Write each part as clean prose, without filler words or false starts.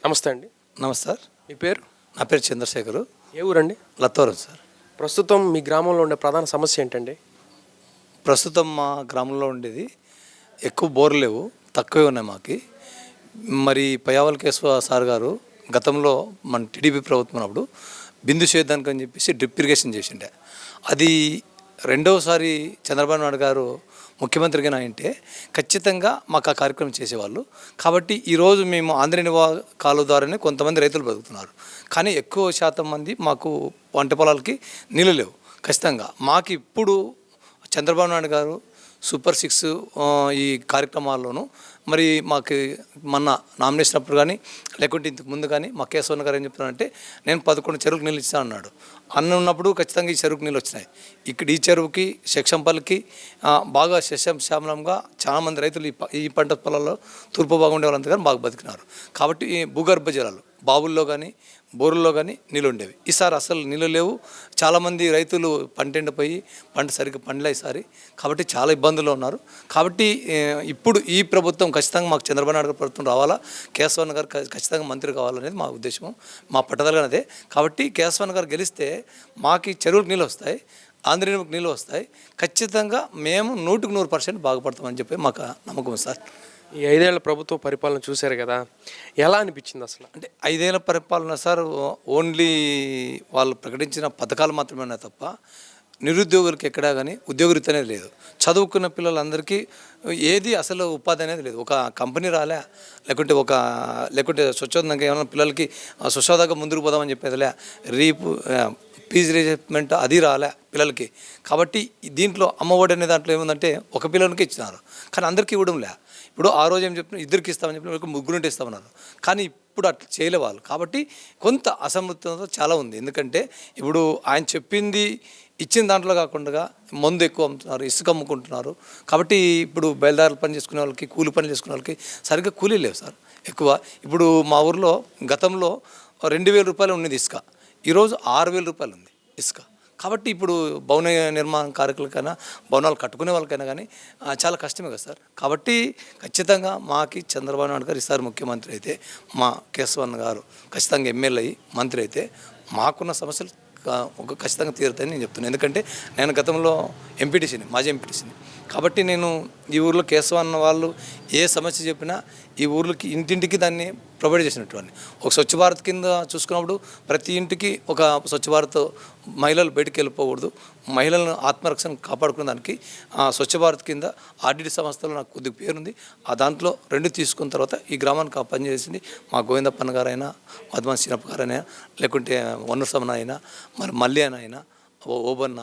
నమస్తే అండి. నమస్తే సార్. మీ పేరు? నా పేరు చంద్రశేఖరు. ఏ ఊరండి? లత్తవరం సార్. ప్రస్తుతం మీ గ్రామంలో ఉండే ప్రధాన సమస్య ఏంటండి? ప్రస్తుతం మా గ్రామంలో ఉండేది ఎక్కువ బోర్లు లేవు, తక్కువే ఉన్నాయి మాకు. మరి పయ్యావల కేశవ సార్ గారు గతంలో మన టీడీపీ ప్రభుత్వం ఉన్నప్పుడు బిందు సేద్యానికి అని చెప్పేసి డ్రిప్ ఇరిగేషన్ చేసిండే. అది రెండవసారి చంద్రబాబు నాయుడు గారు ముఖ్యమంత్రిగా అయింటే ఖచ్చితంగా మాకు ఆ కార్యక్రమం చేసేవాళ్ళు. కాబట్టి ఈరోజు మేము ఆంధ్రనివా కాలువ ద్వారానే కొంతమంది రైతులు బతుకుతున్నారు. కానీ ఎక్కువ శాతం మంది మాకు పంట పొలాలకి నీళ్ళు లేవు. ఖచ్చితంగా మాకు ఇప్పుడు చంద్రబాబు నాయుడు గారు సూపర్ 6 ఈ కార్యక్రమాల్లోనూ మరి మాకు మొన్న నామినేషన్ అప్పుడు కానీ లేకుంటే ఇంతకు ముందు కానీ మా కేశవన్ గారు ఏం చెప్తున్నారంటే నేను 11 చెరువులకు నీళ్ళు ఇస్తాను అన్నాడు. ఉన్నప్పుడు ఖచ్చితంగా ఈ చెరువుకు నీళ్ళు వచ్చినాయి. ఇక్కడ ఈ చెరువుకి శక్షంపల్లికి బాగా శ్యామలంగా చాలామంది రైతులు ఈ పంట పొలాల్లో తూర్పు భాగం ఉండే వాళ్ళంతా కానీ బాగా బతికినారు. కాబట్టి ఈ భూగర్భ జలాలు బావుల్లో కానీ బోరుల్లో కానీ నీళ్ళు ఉండేవి. ఈసారి అసలు నీళ్ళు లేవు. చాలామంది రైతులు పంట ఎండిపోయి పంట సరిగ్గా పండలే ఈసారి. కాబట్టి చాలా ఇబ్బందుల్లో ఉన్నారు. కాబట్టి ఇప్పుడు ఈ ప్రభుత్వం ఖచ్చితంగా మాకు చంద్రబాబు నాయుడు గారు ప్రభుత్వం రావాలా, కేశవన్ గారు ఖచ్చితంగా మంత్రి కావాలనేది మా ఉద్దేశం, మా పట్టుదల అదే. కాబట్టి కేశవన్ గారు గెలిస్తే మాకు చెరువులకు నీళ్ళు వస్తాయి, ఆంధ్రనీకి నీళ్ళు వస్తాయి. ఖచ్చితంగా మేము 100% బాగుపడతామని చెప్పి మాకు నమ్మకం సార్. ఈ 5 ఏళ్ల ప్రభుత్వ పరిపాలన చూశారు కదా, ఎలా అనిపించింది అసలు? అంటే 5 ఏళ్ల పరిపాలన సార్ ఓన్లీ వాళ్ళు ప్రకటించిన పథకాలు మాత్రమే ఉన్నాయి తప్ప నిరుద్యోగులకు ఎక్కడా కానీ ఉద్యోగరీత అనేది లేదు. చదువుకున్న పిల్లలందరికీ ఏది అసలు ఉపాధి అనేది లేదు. ఒక కంపెనీ రాలే, లేకుంటే స్వచ్ఛందంగా ఏమైనా పిల్లలకి స్వచ్ఛందంగా ముందుకు పోదామని చెప్పేదిలే, ఫీజు రీజెస్మెంట్ అది రాలే పిల్లలకి. కాబట్టి దీంట్లో అమ్మఒడి అనే దాంట్లో ఏముందంటే ఒక పిల్లలకి ఇచ్చినారు, కానీ అందరికీ ఇవ్వడం లే. ఇప్పుడు ఆ రోజు ఏం చెప్తున్నారు, 2కి ఇస్తామని చెప్పిన 3 ఇస్తామన్నారు, కానీ ఇప్పుడు అట్లా చేయలేవాళ్ళు. కాబట్టి కొంత అసమర్థత చాలా ఉంది. ఎందుకంటే ఇప్పుడు ఆయన చెప్పింది ఇచ్చిన దాంట్లో కాకుండా మందు ఎక్కువ అమ్ముతున్నారు, ఇసుక అమ్ముకుంటున్నారు. కాబట్టి ఇప్పుడు బయలుదారులు పని చేసుకునే వాళ్ళకి, కూలి పని చేసుకునే వాళ్ళకి సరిగ్గా కూలీ లేవు సార్ ఎక్కువ. ఇప్పుడు మా ఊర్లో గతంలో 2,000 రూపాయలు ఉన్నది ఇసుక, ఈరోజు 6,000 రూపాయలు ఉంది ఇసుక. కాబట్టి ఇప్పుడు భవన నిర్మాణ కార్మికులకైనా, భవనాలు కట్టుకునే వాళ్ళకైనా కానీ చాలా కష్టమే కదా సార్. కాబట్టి ఖచ్చితంగా మాకి చంద్రబాబు నాయుడు గారు ఈసారి ముఖ్యమంత్రి అయితే, మా కేశవన్ గారు ఖచ్చితంగా ఎమ్మెల్యే అయ్యి మంత్రి అయితే మాకున్న సమస్యలు ఖచ్చితంగా తీరుతాయని నేను చెప్తున్నాను. ఎందుకంటే నేను గతంలో ఎంపీటీసీని, మాజీ ఎంపీటీసీని. కాబట్టి నేను ఈ ఊర్లో కేశవన్న వాళ్ళు ఏ సమస్య చెప్పినా ఈ ఊర్లోకి ఇంటింటికి దాన్ని ప్రొవైడ్ చేసినటువంటి ఒక స్వచ్ఛ భారత్ కింద చూసుకున్నప్పుడు ప్రతి ఇంటికి ఒక స్వచ్ఛ భారత్, మహిళలు బయటికి వెళ్ళిపోకూడదు, మహిళలను ఆత్మరక్షణ కాపాడుకునే దానికి స్వచ్ఛ భారత్ కింద ఆర్డిటి సంస్థలో నాకు కొద్దిగా పేరుంది. ఆ దాంట్లో 2 తీసుకున్న తర్వాత ఈ గ్రామానికి పనిచేసింది మా గోవిందప్పన్న గారైనా, మధుమాన్ శ్రీనప్ప గారైనా, లేకుంటే వన్నూరు సమన అయినా, మరి మల్లి అయినా, ఓబన్న,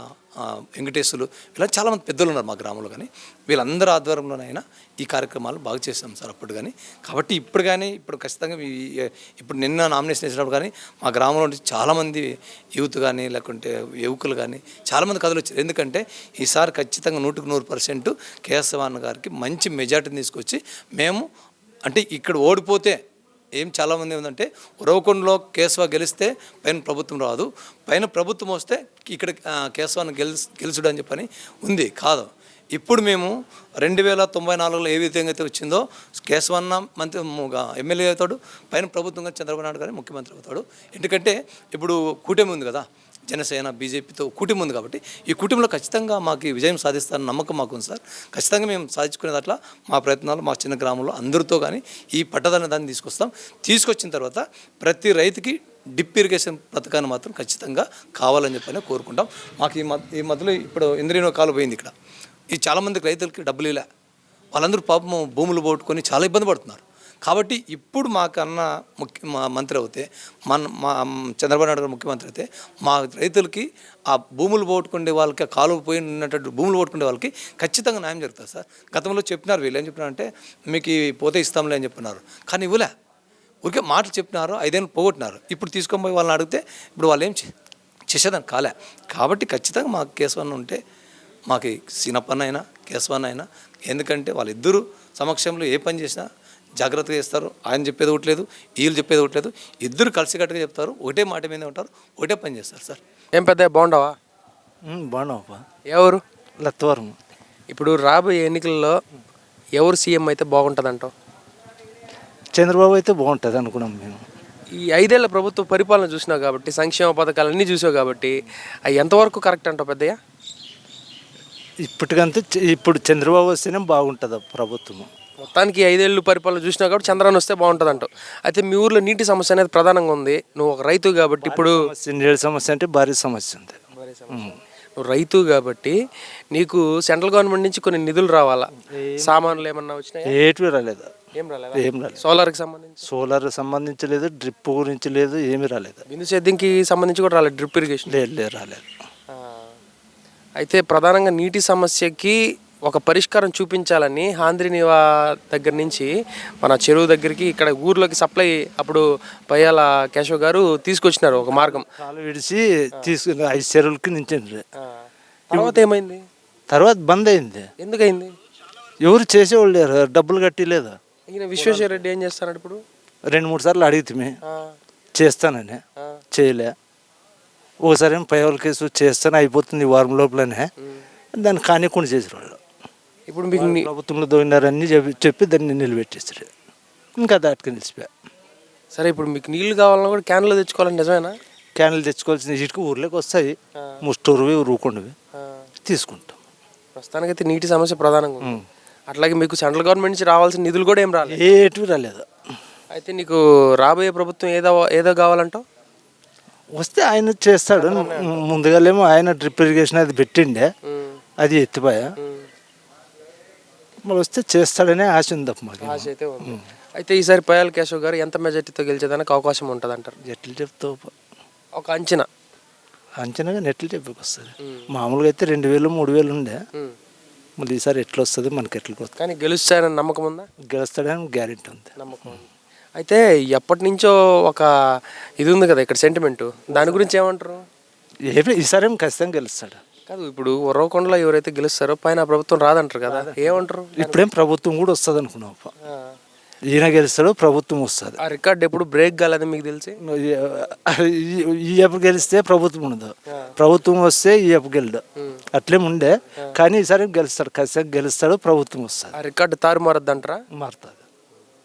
వెంకటేశ్వరులు, ఇలా చాలామంది పెద్దలు ఉన్నారు మా గ్రామంలో. కానీ వీళ్ళందరూ ఆధ్వర్యంలోనైనా ఈ కార్యక్రమాలు బాగా చేస్తాం సార్ అప్పుడు కానీ. కాబట్టి ఇప్పుడు ఖచ్చితంగా ఇప్పుడు నిన్న నామినేషన్ వేసినప్పుడు కానీ మా గ్రామంలో చాలామంది యూత్ కానీ, లేకుంటే యువకులు కానీ చాలామంది కథలు వచ్చారు. ఎందుకంటే ఈసారి ఖచ్చితంగా 100% కేశవన్ గారికి మంచి మెజార్టీని తీసుకొచ్చి మేము అంటే ఇక్కడ ఓడిపోతే ఏం చాలామంది ఏంటంటే ఉరవకొండలో కేశవ గెలిస్తే పైన ప్రభుత్వం రాదు, పైన ప్రభుత్వం వస్తే ఇక్కడ కేశవాన్ని గెలుచుడు అని చెప్పని ఉంది. కాదు, ఇప్పుడు మేము 2094లో ఏ విధంగా అయితే వచ్చిందో కేశవన్న మంత్రి ఎమ్మెల్యే అవుతాడు, పైన ప్రభుత్వంగా చంద్రబాబు నాయుడు గారు ముఖ్యమంత్రి అవుతాడు. ఎందుకంటే ఇప్పుడు కూటమి ఉంది కదా, జనసేన బీజేపీతో కూటమి ఉంది. కాబట్టి ఈ కూటమిలో ఖచ్చితంగా మాకు విజయం సాధిస్తారని నమ్మకం మాకు ఉంది సార్. ఖచ్చితంగా మేము సాధించుకునేది అట్లా మా ప్రయత్నాలు మా చిన్న గ్రామంలో అందరితో కానీ ఈ పట్టదన్న దాన్ని తీసుకొచ్చిన తర్వాత ప్రతి రైతుకి డ్రిప్ ఇరిగేషన్ పథకాన్ని మాత్రం ఖచ్చితంగా కావాలని చెప్పని కోరుకుంటాం. మాకు ఈ మధ్యలో ఇప్పుడు ఇంద్రియనో కాలు పోయింది ఇక్కడ. ఈ చాలామందికి రైతులకి డబ్బులు ఇలా, వాళ్ళందరూ పాపం భూములు పోగొట్టుకొని చాలా ఇబ్బంది పడుతున్నారు. కాబట్టి ఇప్పుడు మాకన్నా మంత్రి అవుతే, మా చంద్రబాబు నాయుడు గారు ముఖ్యమంత్రి అయితే మా రైతులకి ఆ భూములు పోగొట్టుకునే వాళ్ళకి, ఆ కాలువ పోయినటువంటి భూములు పోగొట్టుకునే వాళ్ళకి ఖచ్చితంగా న్యాయం జరుగుతుంది సార్. గతంలో చెప్పినారు, వీళ్ళు ఏం చెప్పినారంటే మీకు పోతే ఇస్తాంలే అని చెప్పినారు, కానీ ఇవ్వలే. ఊరికే మాటలు చెప్పినారు, 5 ఏళ్ళు పోగొట్టినారు. ఇప్పుడు తీసుకొని పోయి వాళ్ళని అడిగితే ఇప్పుడు వాళ్ళు ఏం చేసేదాన్ని కాలే. కాబట్టి ఖచ్చితంగా మాకు కేశవన్న ఉంటే, మాకు సీనప్పన్న అయినా కేశవన్న అయినా, ఎందుకంటే వాళ్ళిద్దరూ సమక్షంలో ఏ పని చేసినా జాగ్రత్తగా చేస్తారు. ఆయన చెప్పేది ఒకటి లేదు, వీళ్ళు చెప్పేది ఒకటి లేదు, ఇద్దరు కలిసికట్టుగా చెప్తారు, ఒకటే మాట మీద ఉంటారు, ఒకటే పని చేస్తారు సార్. ఏం పెద్ద బాగుండవా? బాగున్నావా? ఎవరు? లత్తవరం. ఇప్పుడు రాబోయే ఎన్నికల్లో ఎవరు సీఎం అయితే బాగుంటుంది అంటావు? చంద్రబాబు అయితే బాగుంటుంది అనుకున్నాం మేము. ఈ 5 ఏళ్ల ప్రభుత్వ పరిపాలన చూసినావు కాబట్టి, సంక్షేమ పథకాలన్నీ చూసావు కాబట్టి, అవి ఎంతవరకు కరెక్ట్ అంటావు పెద్దయ్య? ఇప్పటికంతా ఇప్పుడు చంద్రబాబు వస్తేనే బాగుంటుంది ప్రభుత్వం. మొత్తానికి 5 ఏళ్ళు పరిపాలన చూసినావు కాబట్టి చంద్రబాబు వస్తే బాగుంటుంది అంటావు. అయితే మీ ఊర్లో నీటి సమస్య అనేది ప్రధానంగా ఉంది. నువ్వు ఒక రైతు కాబట్టి ఇప్పుడు నీళ్ళ సమస్య అంటే భారీ సమస్య ఉంది. నువ్వు రైతు కాబట్టి నీకు సెంట్రల్ గవర్నమెంట్ నుంచి కొన్ని నిధులు రావాలా? సామాన్లు ఏమన్నా వచ్చినాయి? ఏటివి రాలేదు, ఏం రాలేదు. ఏం రాలేదు. సోలార్కి సంబంధించి, సోలార్ సంబంధించలేదు, డ్రిప్ గురించి లేదు, ఏమీ రాలేదు. బిందు సేద్యంకి సంబంధించి కూడా రాలేదు, డ్రిప్ ఇరిగేషన్ లేదు రాలేదు. అయితే ప్రధానంగా నీటి సమస్యకి ఒక పరిష్కారం చూపించాలని ఆంధ్రనివా దగ్గర నుంచి మన చెరువు దగ్గరికి ఇక్కడ ఊర్లోకి సప్లై అప్పుడు పయ్యాల కేశవ్ గారు తీసుకొచ్చినారు ఒక మార్గం. కాలు విడిచి తీసుకుని 5 చెరువులకి నించండి. తర్వాత ఏమైంది? తర్వాత బంద్ అయింది. ఎందుకైంది? ఎవరు చేసేవాళ్ళు లేరు, డబ్బులు కట్టలేదు. ఈయన విశ్వేశ్వర రెడ్డి ఏం చేస్తున్నాడు ఇప్పుడు? 2-3 సార్లు అడిగితే చేస్తానని చేయలే. ఒకసారి ఏం పై వాళ్ళ కేసు చేస్తాను అయిపోతుంది ఈ వారం లోపలనే, దాన్ని కానికుండా చేసేవాళ్ళు. ఇప్పుడు మీకు ప్రభుత్వంలో దోయినారని చెప్పి దాన్ని నిలబెట్టేసారు. ఇంకా దాటికి నిలిచిపోయా. సరే, ఇప్పుడు మీకు నీళ్ళు కావాలన్నా కూడా క్యాన్లో తెచ్చుకోవాలని నిజమేనా? క్యాన్లు తెచ్చుకోవాల్సిన ఇటుకు ఊర్లోకి వస్తాయి, ముస్టూరువి ఊరుకుండవి తీసుకుంటాం. ప్రస్తుతానికైతే నీటి సమస్య ప్రధానంగా ఉంది. అట్లాగే మీకు సెంట్రల్ గవర్నమెంట్ నుంచి రావాల్సిన నిధులు కూడా ఏం రాలేదు? ఏటివి రాలేదు. అయితే నీకు రాబోయే ప్రభుత్వం ఏదో కావాలంటావు? వస్తే ఆయన చేస్తాడు. ముందుగాలేమో ఆయన డ్రిప్ ఇరిగేషన్ అది పెట్టిండే, అది ఎత్తిపోయా. మరి వస్తే చేస్తాడనే ఆశ ఉంది మాకు. ఆశ అయితే ఉంది. అయితే ఈసారి పయ్యాల కేశవ్ గారు ఎంత మెజార్టీతో గెలిచేదానికి అవకాశం ఉంటుంది అంటారు? ఎట్లు చెప్తావు, ఒక అంచనా? అంచనాగా నెట్లు చెప్పకి వస్తుంది. మామూలుగా అయితే 2,000-3,000 ఉండే, మళ్ళీ ఈసారి ఎట్లా వస్తుంది మనకి ఎట్లకి వస్తుంది. కానీ గెలుస్తాయని నమ్మకం ఉందా? గెలుస్తాడని గ్యారెంటీ ఉంది, నమ్మకం ఉంది. అయితే ఎప్పటి నుంచో ఒక ఇది ఉంది కదా ఇక్కడ సెంటిమెంటు, దాని గురించి ఏమంటారు? ఈసారి ఏం ఖచ్చితంగా గెలుస్తాడు. కాదు, ఇప్పుడు ఉరవకొండలో ఎవరైతే గెలుస్తారో పైన ప్రభుత్వం రాదంటారు కదా, ఏమంటారు? ఇప్పుడేం ప్రభుత్వం కూడా వస్తుంది అనుకున్నావు. ఈయన గెలుస్తాడు, ప్రభుత్వం వస్తుంది. ఆ రికార్డ్ ఎప్పుడు బ్రేక్ కాలేదు మీకు తెలిసి? ఈ ఎప్పుడు గెలిస్తే ప్రభుత్వం ఉండదు, ప్రభుత్వం వస్తే ఈ ఎప్పుడు గెలడు, అట్లేం ఉండే. కానీ ఈసారి గెలుస్తాడు, ఖచ్చితంగా గెలుస్తాడు, ప్రభుత్వం వస్తుంది. ఆ రికార్డు తారుమారద్దు అంటారా? మారుతుంది.